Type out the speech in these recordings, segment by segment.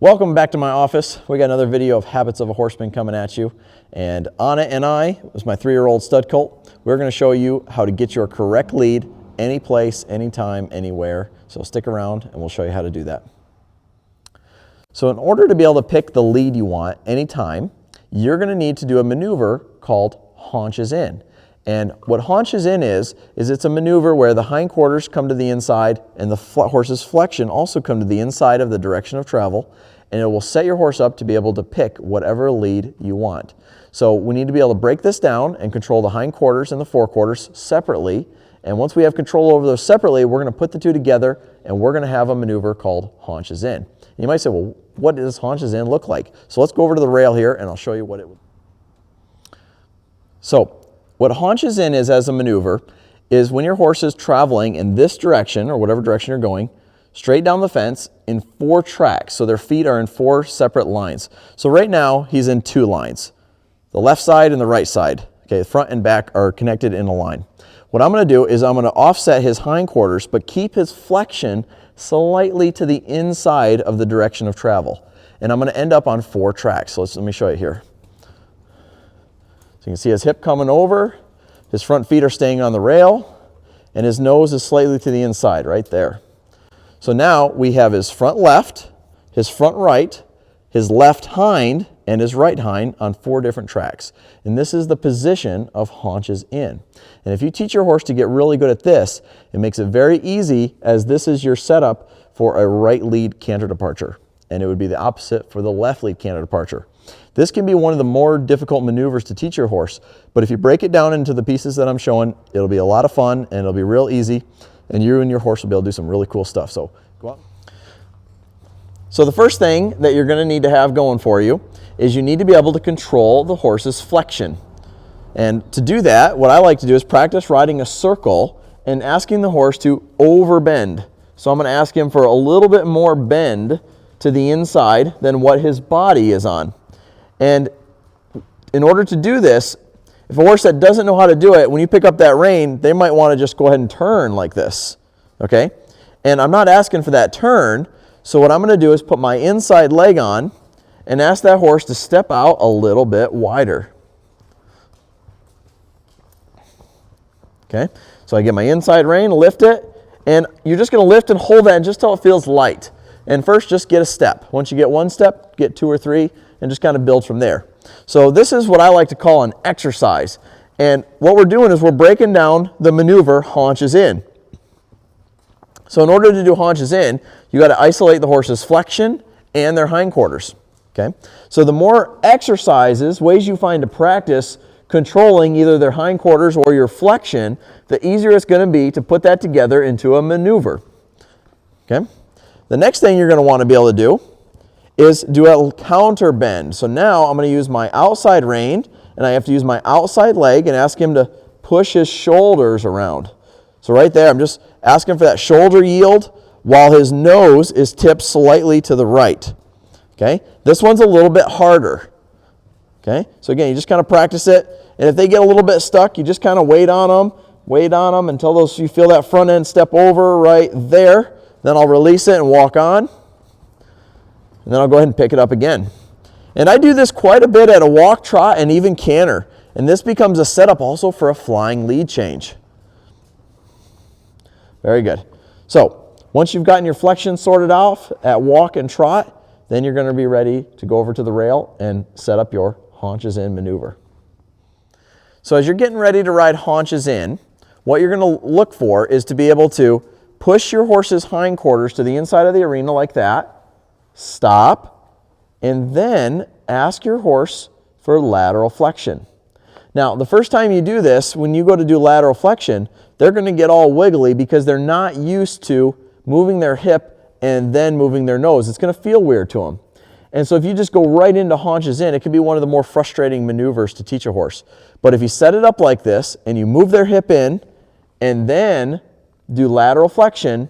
Welcome back to my office. We got another video of Habits of a Horseman coming at you. And Anna and I, was my 3-year-old stud colt, we're going to show you how to get your correct lead any place, anytime, anywhere. So stick around and we'll show you how to do that. So in order to be able to pick the lead you want anytime, you're going to need to do a maneuver called haunches in. And what haunches in is it's a maneuver where the hindquarters come to the inside and the horse's flexion also come to the inside of the direction of travel, and it will set your horse up to be able to pick whatever lead you want. So we need to be able to break this down and control the hindquarters and the forequarters separately. And once we have control over those separately, we're going to put the two together and we're going to have a maneuver called haunches in. And you might say, well, what does haunches in look like? So let's go over to the rail here and I'll show you what it would. So what haunches in is as a maneuver is when your horse is traveling in this direction or whatever direction you're going, straight down the fence in 4 tracks. So their feet are in 4 separate lines. So right now he's in 2 lines, the left side and the right side. Okay, the front and back are connected in a line. What I'm going to do is I'm going to offset his hindquarters but keep his flexion slightly to the inside of the direction of travel. And I'm going to end up on 4 tracks. So let me show you here. So you can see his hip coming over, his front feet are staying on the rail, and his nose is slightly to the inside right there. So now we have his front left, his front right, his left hind, and his right hind on 4 different tracks. And this is the position of haunches in. And if you teach your horse to get really good at this, it makes it very easy, as this is your setup for a right lead canter departure. And it would be the opposite for the left lead canter departure. This can be one of the more difficult maneuvers to teach your horse, but if you break it down into the pieces that I'm showing, it'll be a lot of fun and it'll be real easy, and you and your horse will be able to do some really cool stuff. So go on. So the first thing that you're going to need to have going for you is you need to be able to control the horse's flexion. And to do that, what I like to do is practice riding a circle and asking the horse to overbend. So I'm going to ask him for a little bit more bend to the inside than what his body is on. And in order to do this, if a horse that doesn't know how to do it, when you pick up that rein, they might want to just go ahead and turn like this, okay? And I'm not asking for that turn, so what I'm going to do is put my inside leg on and ask that horse to step out a little bit wider. Okay, so I get my inside rein, lift it, and you're just going to lift and hold that just till it feels light. And first, just get a step. Once you get 1 step, get 2 or 3, and just kind of build from there. So this is what I like to call an exercise. And what we're doing is we're breaking down the maneuver haunches in. So in order to do haunches in, you got to isolate the horse's flexion and their hindquarters. Okay? So the more exercises, ways you find to practice controlling either their hindquarters or your flexion, the easier it's going to be to put that together into a maneuver. Okay? The next thing you're going to want to be able to do is do a counter bend. So now I'm going to use my outside rein and I have to use my outside leg and ask him to push his shoulders around. So right there, I'm just asking for that shoulder yield while his nose is tipped slightly to the right. Okay? This one's a little bit harder. Okay? So again, you just kind of practice it, and if they get a little bit stuck, you just kind of wait on them until you feel that front end step over right there. Then I'll release it and walk on. And then I'll go ahead and pick it up again. And I do this quite a bit at a walk, trot, and even canter. And this becomes a setup also for a flying lead change. Very good. So once you've gotten your flexion sorted off at walk and trot, then you're going to be ready to go over to the rail and set up your haunches in maneuver. So as you're getting ready to ride haunches in, what you're going to look for is to be able to push your horse's hindquarters to the inside of the arena like that. Stop, and then ask your horse for lateral flexion. Now, the first time you do this, when you go to do lateral flexion, they're going to get all wiggly because they're not used to moving their hip and then moving their nose. It's going to feel weird to them. And so if you just go right into haunches in, it can be one of the more frustrating maneuvers to teach a horse. But if you set it up like this and you move their hip in and then do lateral flexion,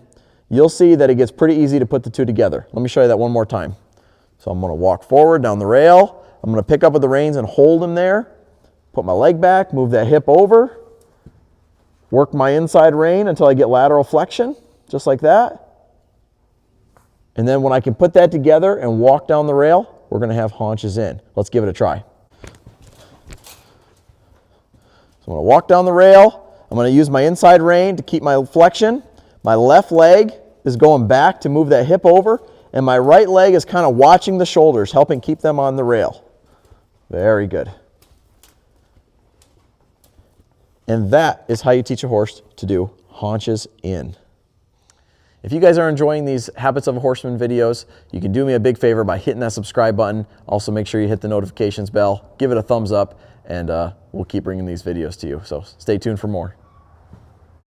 you'll see that it gets pretty easy to put the two together. Let me show you that one more time. So I'm going to walk forward down the rail. I'm going to pick up with the reins and hold them there. Put my leg back, move that hip over. Work my inside rein until I get lateral flexion, just like that. And then when I can put that together and walk down the rail, we're going to have haunches in. Let's give it a try. So I'm going to walk down the rail. I'm going to use my inside rein to keep my flexion. My left leg is going back to move that hip over, and my right leg is kind of watching the shoulders, helping keep them on the rail. Very good. And that is how you teach a horse to do haunches in. If you guys are enjoying these Habits of a Horseman videos, you can do me a big favor by hitting that subscribe button. Also make sure you hit the notifications bell, give it a thumbs up, and we'll keep bringing these videos to you. So stay tuned for more.